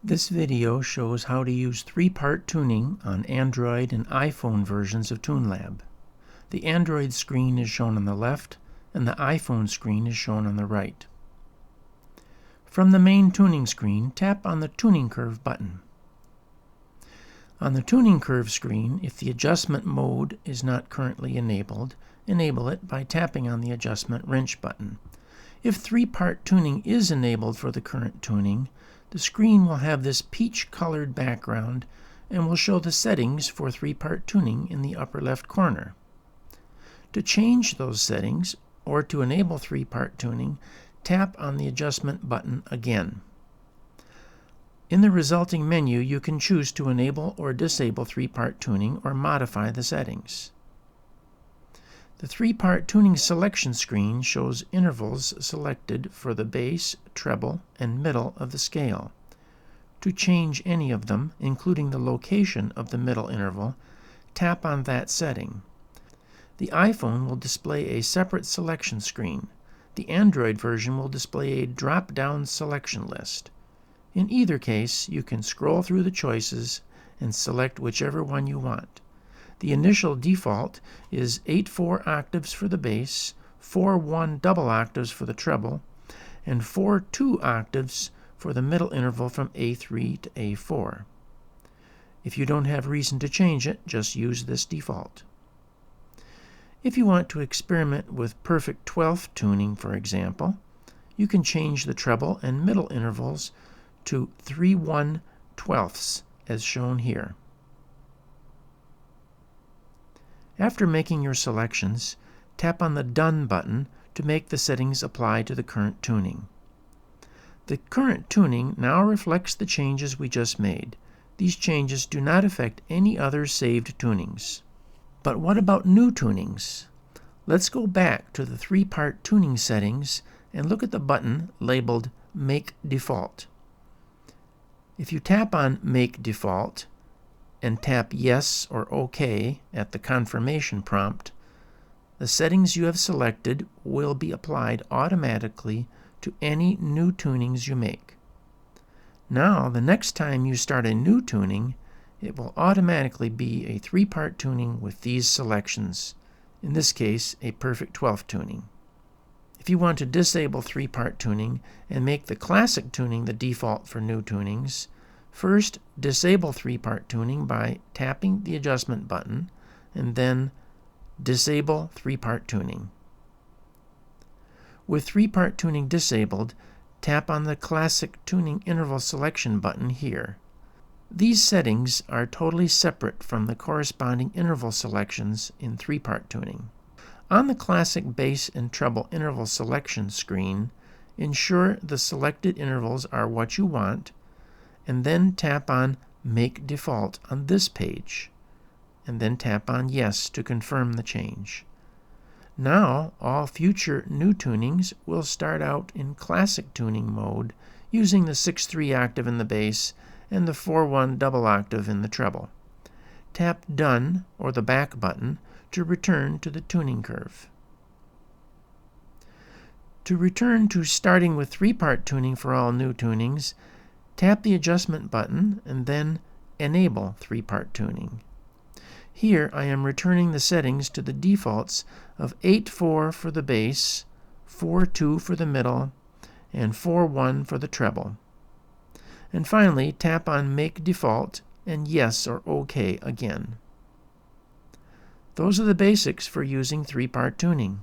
This video shows how to use three-part tuning on Android and iPhone versions of TuneLab. The Android screen is shown on the left, and the iPhone screen is shown on the right. From the main tuning screen, tap on the Tuning Curve button. On the Tuning Curve screen, if the adjustment mode is not currently enabled, enable it by tapping on the Adjustment Wrench button. If three-part tuning is enabled for the current tuning, the screen will have this peach-colored background and will show the settings for three-part tuning in the upper left corner. To change those settings, or to enable three-part tuning, tap on the Adjustment button again. In the resulting menu, you can choose to enable or disable three-part tuning or modify the settings. The three-part tuning selection screen shows intervals selected for the bass, treble, and middle of the scale. To change any of them, including the location of the middle interval, tap on that setting. The iPhone will display a separate selection screen. The Android version will display a drop-down selection list. In either case, you can scroll through the choices and select whichever one you want. The initial default is 8/4 octaves for the bass, 4/1 double octaves for the treble, and 4/2 octaves for the middle interval from A3 to A4. If you don't have reason to change it, just use this default. If you want to experiment with perfect 12th tuning, for example, you can change the treble and middle intervals to 3/1/12ths, as shown here. After making your selections, tap on the Done button to make the settings apply to the current tuning. The current tuning now reflects the changes we just made. These changes do not affect any other saved tunings. But what about new tunings? Let's go back to the three-part tuning settings and look at the button labeled Make Default. If you tap on Make Default and tap Yes or OK at the confirmation prompt, the settings you have selected will be applied automatically to any new tunings you make. Now, the next time you start a new tuning, it will automatically be a three-part tuning with these selections, in this case, a perfect 12th tuning. If you want to disable three-part tuning and make the classic tuning the default for new tunings, first disable three-part tuning by tapping the Adjustment button, and then disable three-part tuning. With three-part tuning disabled, tap on the Classic Tuning Interval Selection button here. These settings are totally separate from the corresponding interval selections in three-part tuning. On the Classic Bass and Treble Interval Selection screen, ensure the selected intervals are what you want, and then tap on Make Default on this page, and then tap on Yes to confirm the change. Now, all future new tunings will start out in classic tuning mode using the 6/3 octave in the bass and the 4/1 double octave in the treble. Tap Done or the back button to return to the tuning curve. To return to starting with three-part tuning for all new tunings, tap the Adjustment button and then Enable three-part tuning. Here I am returning the settings to the defaults of 8/4 for the bass, 4/2 for the middle, and 4/1 for the treble. And finally, tap on Make Default and Yes or OK again. Those are the basics for using three-part tuning.